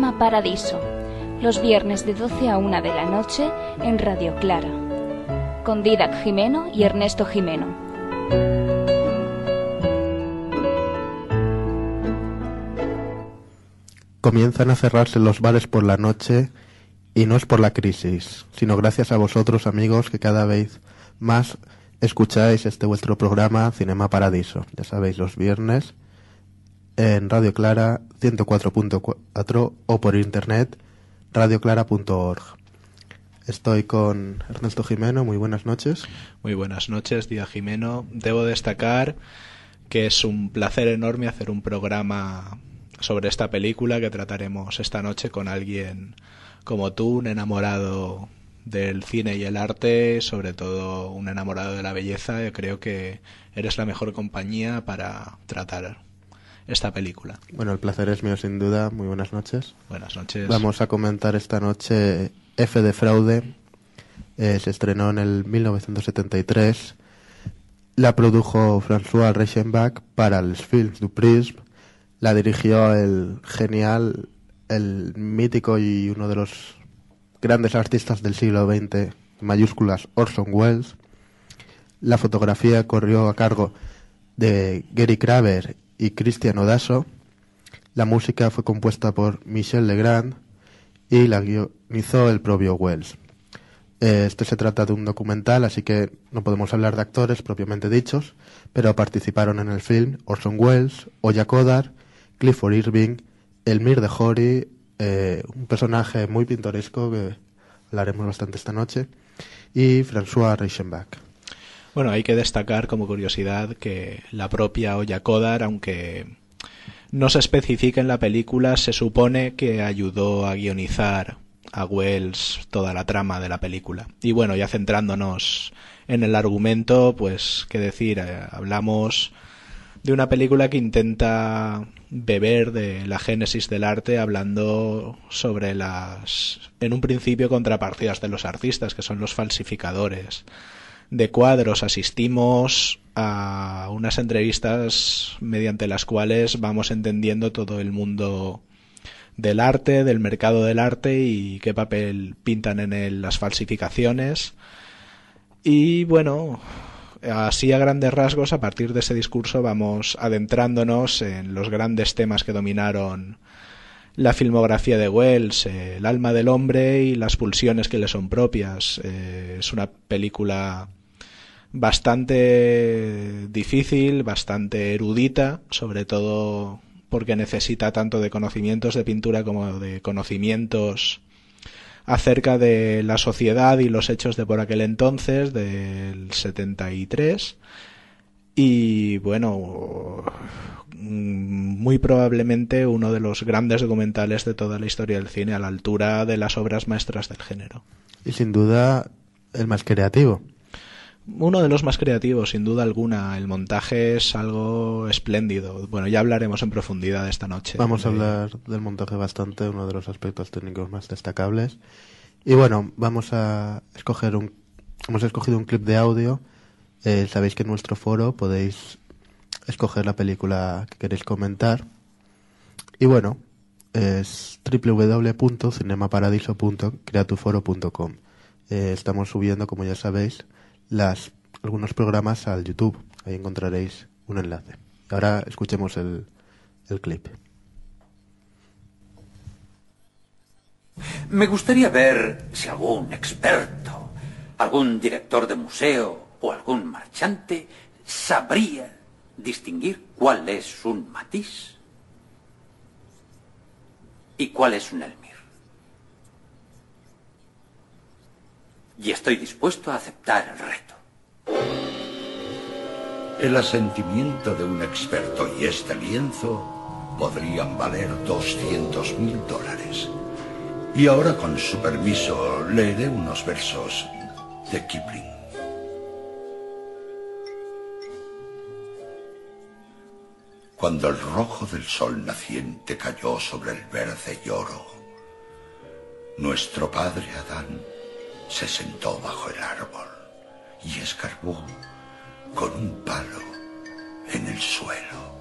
Cinema Paradiso, los viernes de 12 a 1 de la noche en Radio Clara, con Dídac Jimeno y Ernesto Jimeno. Comienzan a cerrarse los bares por la noche y no es por la crisis, sino gracias a vosotros, amigos, que cada vez más escucháis este vuestro programa Cinema Paradiso. Ya sabéis, los viernes en Radio Clara 104.4 o por internet radioclara.org. Estoy con Ernesto Jimeno. Muy buenas noches. Muy buenas noches, Dídac Jimeno. Debo destacar que es un placer enorme hacer un programa sobre esta película que trataremos esta noche con alguien como tú, un enamorado del cine y el arte, sobre todo un enamorado de la belleza. Yo creo que eres la mejor compañía para tratar esta película. Bueno, el placer es mío sin duda. Muy buenas noches. Buenas noches. Vamos a comentar esta noche F de Fraude. Se estrenó en el 1973. La produjo François Reichenbach para els Films du Prism. La dirigió el genial, el mítico y uno de los grandes artistas del siglo XX, en mayúsculas, Orson Welles. La fotografía corrió a cargo de Gary Craver y Christian Odasso. La música fue compuesta por Michel Legrand y la guionizó el propio Welles. Este se trata de un documental, así que no podemos hablar de actores propiamente dichos, pero participaron en el film Orson Welles, Oya Kodar, Clifford Irving, Elmire de Jory, un personaje muy pintoresco que hablaremos bastante esta noche, y François Reichenbach. Bueno, hay que destacar como curiosidad que la propia Oya Kodar, aunque no se especifica en la película, se supone que ayudó a guionizar a Welles toda la trama de la película. Y bueno, ya centrándonos en el argumento, pues qué decir, hablamos de una película que intenta beber de la génesis del arte, hablando sobre las, en un principio, contrapartidas de los artistas, que son los falsificadores de cuadros. Asistimos a unas entrevistas mediante las cuales vamos entendiendo todo el mundo del arte, del mercado del arte y qué papel pintan en él las falsificaciones. Y bueno, así a grandes rasgos, a partir de ese discurso vamos adentrándonos en los grandes temas que dominaron la filmografía de Welles, el alma del hombre y las pulsiones que le son propias. Es una película bastante difícil, bastante erudita, sobre todo porque necesita tanto de conocimientos de pintura como de conocimientos acerca de la sociedad y los hechos de por aquel entonces, del 73. Y bueno, muy probablemente uno de los grandes documentales de toda la historia del cine, a la altura de las obras maestras del género. Y sin duda el más creativo. Uno de los más creativos, sin duda alguna. El montaje es algo espléndido. Bueno, ya hablaremos en profundidad esta noche. Vamos a hablar del montaje bastante, uno de los aspectos técnicos más destacables. Y bueno, hemos escogido un clip de audio. Sabéis que en nuestro foro podéis escoger la película que queréis comentar. Y bueno, es www.cinemaparadiso.creatuforo.com. Estamos subiendo, como ya sabéis, algunos programas al YouTube. Ahí encontraréis un enlace. Ahora escuchemos el clip. Me gustaría ver si algún experto, algún director de museo o algún marchante sabría distinguir cuál es un Matisse y cuál es un Elmire. Y estoy dispuesto a aceptar el reto. El asentimiento de un experto y este lienzo podrían valer $200.000. Y ahora, con su permiso, leeré unos versos de Kipling. Cuando el rojo del sol naciente cayó sobre el verde y oro, nuestro padre Adán se sentó bajo el árbol y escarbó con un palo en el suelo.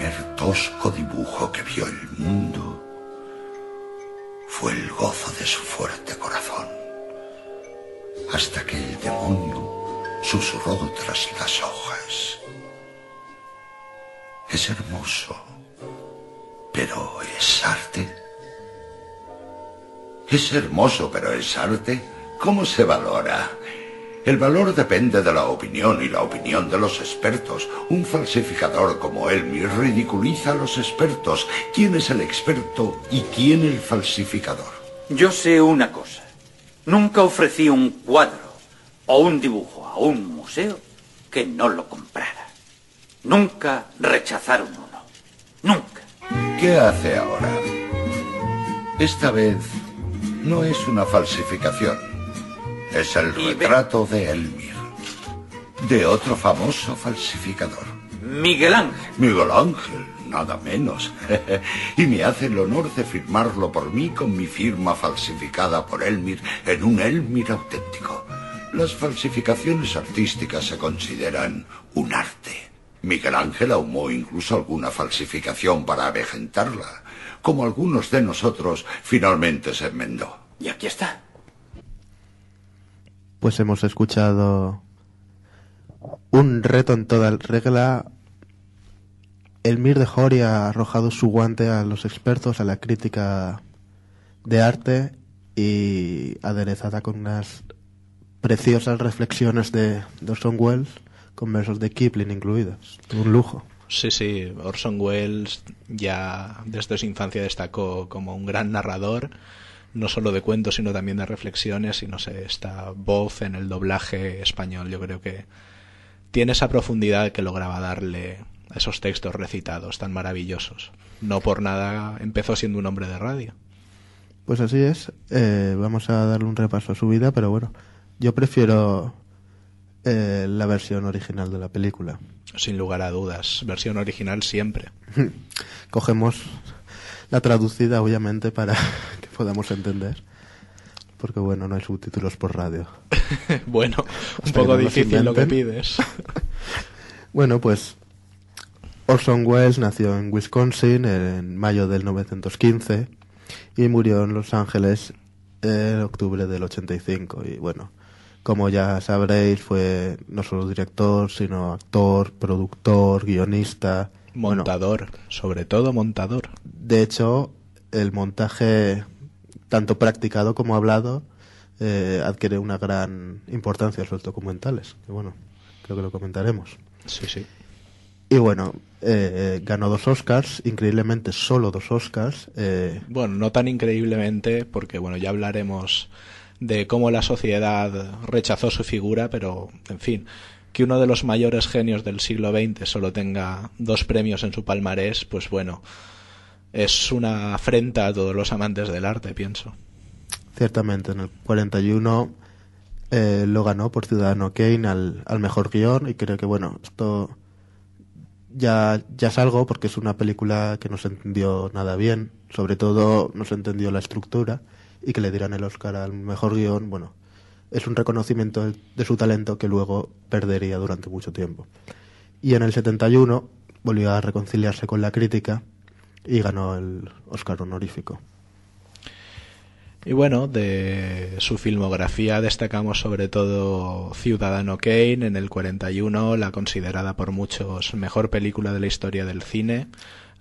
primer tosco dibujo que vio el mundo fue el gozo de su fuerte corazón, hasta que el demonio susurró tras las hojas: es hermoso, pero ¿es arte? ¿Es hermoso, pero es arte? ¿Cómo se valora? El valor depende de la opinión y la opinión de los expertos. Un falsificador como Elmir ridiculiza a los expertos. ¿Quién es el experto y quién el falsificador? Yo sé una cosa. Nunca ofrecí un cuadro o un dibujo a un museo que no lo comprara. Nunca rechazaron uno. Nunca. ¿Qué hace ahora? Esta vez no es una falsificación. Es el retrato de Elmir, de otro famoso falsificador. Miguel Ángel. Miguel Ángel, nada menos. Y me hace el honor de firmarlo por mí con mi firma falsificada por Elmir en un Elmir auténtico. Las falsificaciones artísticas se consideran un arte. Miguel Ángel ahumó incluso alguna falsificación para avejentarla. Como algunos de nosotros, finalmente se enmendó. Y aquí está. Pues hemos escuchado un reto en toda regla. Elmir de Hory ha arrojado su guante a los expertos, a la crítica de arte, y aderezada con unas preciosas reflexiones de Orson Welles, con versos de Kipling incluidos. Un lujo. Sí, Orson Welles ya desde su infancia destacó como un gran narrador, no solo de cuentos, sino también de reflexiones, y no sé, esta voz en el doblaje español, yo creo que tiene esa profundidad que lograba darle a esos textos recitados tan maravillosos. No por nada empezó siendo un hombre de radio. Pues así es. Vamos a darle un repaso a su vida, pero bueno, yo prefiero la versión original de la película. Sin lugar a dudas, versión original siempre. Cogemos la traducida, obviamente, para que podamos entender, porque bueno, no hay subtítulos por radio. Bueno, un poco difícil lo que pides. Bueno, pues Orson Welles nació en Wisconsin en mayo del 1915 y murió en Los Ángeles en octubre del 85. Y bueno, como ya sabréis, fue no solo director, sino actor, productor, guionista. Montador, bueno, sobre todo montador. De hecho, el montaje, tanto practicado como hablado, adquiere una gran importancia en los documentales. Que bueno, creo que lo comentaremos. Sí. Y bueno, ganó 2 Oscars, increíblemente solo 2 Oscars. Bueno, no tan increíblemente, porque bueno, ya hablaremos de cómo la sociedad rechazó su figura, pero en fin, que uno de los mayores genios del siglo XX solo tenga 2 premios en su palmarés, pues bueno, es una afrenta a todos los amantes del arte, pienso. Ciertamente, en el 41 lo ganó por Ciudadano Kane al mejor guión, y creo que bueno, esto ya es algo, porque es una película que no se entendió nada bien, sobre todo no se entendió la estructura, y que le dieran el Oscar al mejor guión, bueno, es un reconocimiento de su talento que luego perdería durante mucho tiempo. Y en el 71 volvió a reconciliarse con la crítica y ganó el Oscar honorífico. Y bueno, de su filmografía destacamos sobre todo Ciudadano Kane en el 41, la considerada por muchos mejor película de la historia del cine.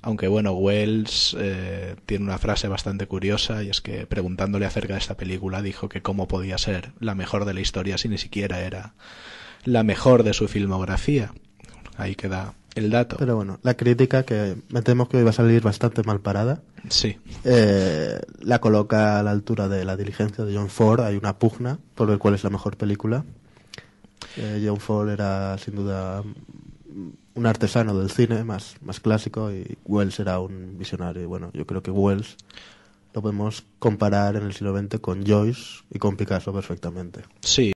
Aunque bueno, Welles tiene una frase bastante curiosa, y es que preguntándole acerca de esta película dijo que cómo podía ser la mejor de la historia si ni siquiera era la mejor de su filmografía. Ahí queda el dato. Pero bueno, la crítica, que me temo que iba a salir bastante mal parada, sí, la coloca a la altura de La diligencia de John Ford. Hay una pugna por el cual es la mejor película. John Ford era sin duda un artesano del cine más clásico, y Welles era un visionario. Y bueno, yo creo que Welles lo podemos comparar en el siglo XX con Joyce y con Picasso perfectamente. Sí.